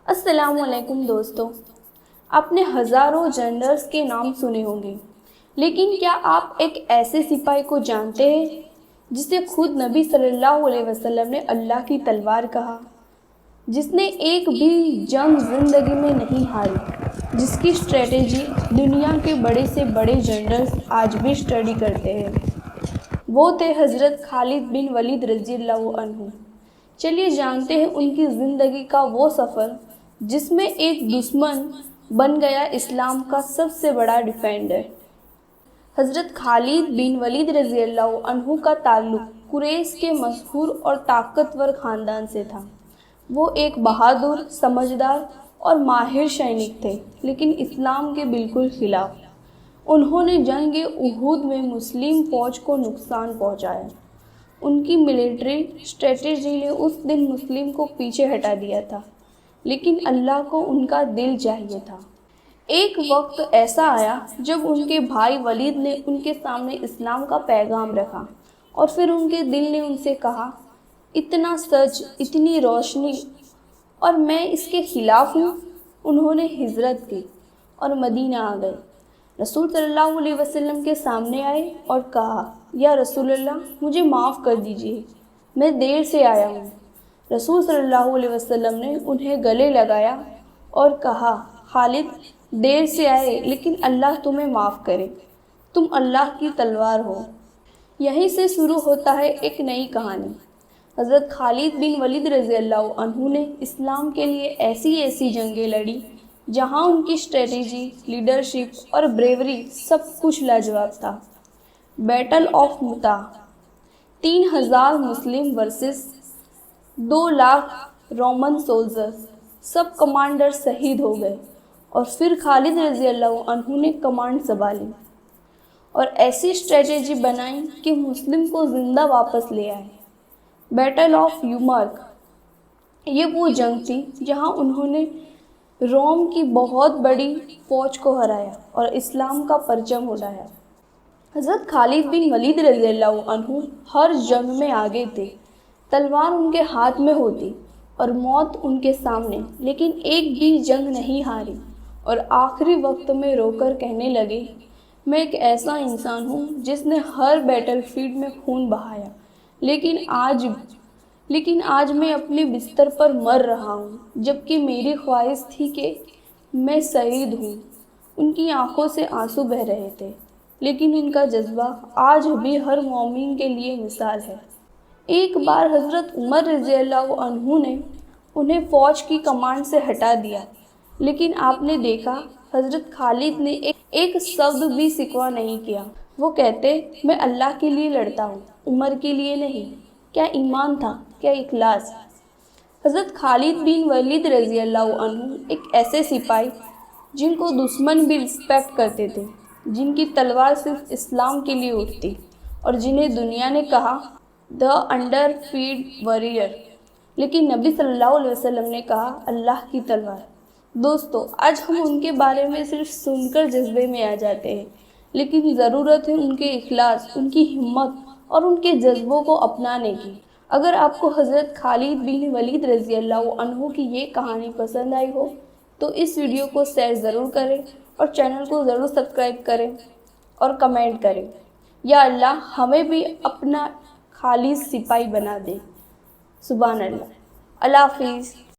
السلام علیکم دوستو، آپ نے ہزاروں جنرلز کے نام سنے ہوں گے، لیکن کیا آپ ایک ایسے سپاہی کو جانتے ہیں جسے خود نبی صلی اللہ علیہ وسلم نے اللہ کی تلوار کہا، جس نے ایک بھی جنگ زندگی میں نہیں ہاری، جس کی اسٹریٹجی دنیا کے بڑے سے بڑے جنرلز آج بھی اسٹڈی کرتے ہیں؟ وہ تھے حضرت خالد بن ولید رضی اللہ عنہ۔ چلیے جانتے ہیں ان کی زندگی کا وہ سفر جس میں ایک دشمن بن گیا اسلام کا سب سے بڑا ڈیفینڈر۔ حضرت خالد بن ولید رضی اللہ عنہ کا تعلق قریش کے مشہور اور طاقتور خاندان سے تھا۔ وہ ایک بہادر، سمجھدار اور ماہر سینک تھے، لیکن اسلام کے بالکل خلاف۔ انہوں نے جنگ احد میں مسلم فوج کو نقصان پہنچایا۔ ان کی ملٹری اسٹریٹجی نے اس دن مسلم کو پیچھے ہٹا دیا تھا، لیکن اللہ کو ان کا دل چاہیے تھا۔ ایک وقت ایسا آیا جب ان کے بھائی ولید نے ان کے سامنے اسلام کا پیغام رکھا، اور پھر ان کے دل نے ان سے کہا، اتنا سچ، اتنی روشنی، اور میں اس کے خلاف ہوں۔ انہوں نے ہجرت کی اور مدینہ آ گئے۔ رسول صلی اللہ علیہ وسلم کے سامنے آئے اور کہا، یا رسول اللہ، مجھے معاف کر دیجیے، میں دیر سے آیا ہوں۔ رسول صلی اللہ علیہ وسلم نے انہیں گلے لگایا اور کہا، خالد، دیر سے آئے لیکن اللہ تمہیں معاف کرے، تم اللہ کی تلوار ہو۔ یہیں سے شروع ہوتا ہے ایک نئی کہانی۔ حضرت خالد بن ولید رضی اللہ عنہ نے اسلام کے لیے ایسی جنگیں لڑی جہاں ان کی اسٹریٹجی، لیڈرشپ اور بریوری سب کچھ لاجواب تھا۔ بیٹل آف متا، 3000 مسلم ورسز 2,00,000 رومن سولجرز، سب کمانڈر شہید ہو گئے، اور پھر خالد رضی اللہ عنہ نے کمانڈ سنبھالی اور ایسی اسٹریٹجی بنائی کہ مسلم کو زندہ واپس لے آئے۔ بیٹل آف یرموک، یہ وہ جنگ تھی جہاں انہوں نے روم کی بہت بڑی فوج کو ہرایا اور اسلام کا پرچم اڑایا۔ حضرت خالد بن ولید رضی اللہ عنہ ہر جنگ میں آگے تھے، تلوار ان کے ہاتھ میں ہوتی اور موت ان کے سامنے، لیکن ایک بھی جنگ نہیں ہاری، اور آخری وقت میں رو کر کہنے لگے، میں ایک ایسا انسان ہوں جس نے ہر بیٹل فیلڈ میں خون بہایا، لیکن آج میں اپنے بستر پر مر رہا ہوں، جبکہ میری خواہش تھی کہ میں شہید ہوں۔ ان کی آنکھوں سے آنسو بہہ رہے تھے، لیکن ان کا جذبہ آج بھی ہر مومن کے لیے مثال ہے۔ ایک بار حضرت عمر رضی اللہ عنہ نے انہیں فوج کی کمانڈ سے ہٹا دیا، لیکن آپ نے دیکھا حضرت خالد نے ایک شبد بھی شکوہ نہیں کیا۔ وہ کہتے، میں اللہ کے لیے لڑتا ہوں، عمر کے لیے نہیں۔ کیا ایمان تھا، کیا اخلاص! حضرت خالد بن ولید رضی اللہ عنہ ایک ایسے سپاہی جن کو دشمن بھی رسپیکٹ کرتے تھے، جن کی تلوار صرف اسلام کے لیے اٹھتی، اور جنہیں دنیا نے کہا دی انڈر فیڈ واریر، لیکن نبی صلی اللہ علیہ وسلم نے کہا اللہ کی تلوار۔ دوستو، آج ہم ان کے بارے میں صرف سن کر جذبے میں آ جاتے ہیں، لیکن ضرورت ہے ان کے اخلاص، ان کی ہمت اور ان کے جذبوں کو اپنانے کی۔ اگر آپ کو حضرت خالد بن ولید رضی اللہ عنہ کی یہ کہانی پسند آئی ہو تو اس ویڈیو کو شیئر ضرور کریں اور چینل کو ضرور سبسکرائب کریں اور کمنٹ کریں۔ یا اللہ ہمیں بھی اپنا خالص سپاہی بنا دے۔ سبحان اللہ۔ اللہ حافظ۔